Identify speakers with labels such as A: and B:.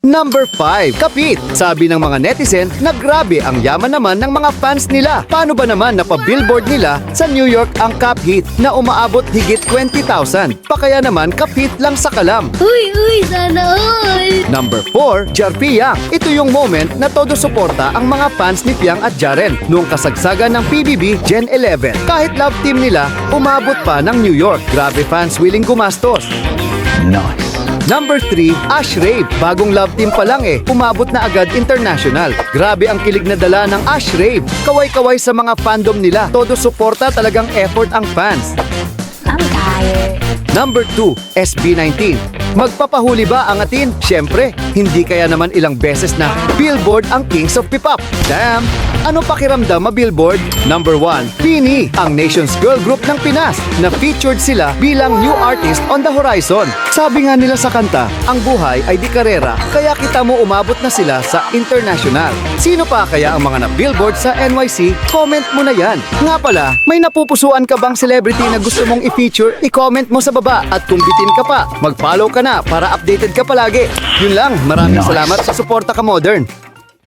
A: Number 5, Kapit. Sabi ng mga netizen na grabe ang yaman naman ng mga fans nila. Paano ba naman napabillboard nila sa New York ang Kapit na umaabot higit 20,000? Pakaya naman Kapit lang sa kalam.
B: Uy, sana all!
A: Number 4, Jarpiang. Ito yung moment na todo suporta ang mga fans ni Piang at Jaren noong kasagsagan ng PBB Gen 11. Kahit love team nila, umabot pa ng New York. Grabe fans willing gumastos.
C: Nice.
A: Number 3, Ash Rave. Bagong love team pa lang umabot na agad international. Grabe ang kilig na dala ng Ash Rave. Kaway-kaway sa mga fandom nila. Todo suporta, talagang effort ang fans.
B: I'm tired.
A: Number 2, SB19. Magpapahuli ba ang atin? Siyempre, hindi kaya naman ilang beses na Billboard ang Kings of P-Pop. Damn! Ano pakiramdam ma-Billboard? Number 1, Pini, ang nation's girl group ng Pinas na featured sila bilang new artist on the horizon. Sabi nga nila sa kanta, ang buhay ay di karera, kaya kita mo umabot na sila sa international. Sino pa kaya ang mga na-Billboard sa NYC? Comment mo na yan. Nga pala, may napupusuan ka bang celebrity na gusto mong i-feature? I-comment mo sa baba at kung bitin ka pa, mag-follow ka na para updated ka palagi. Yun lang, maraming
C: Nice.
A: salamat sa suporta ka, Modern.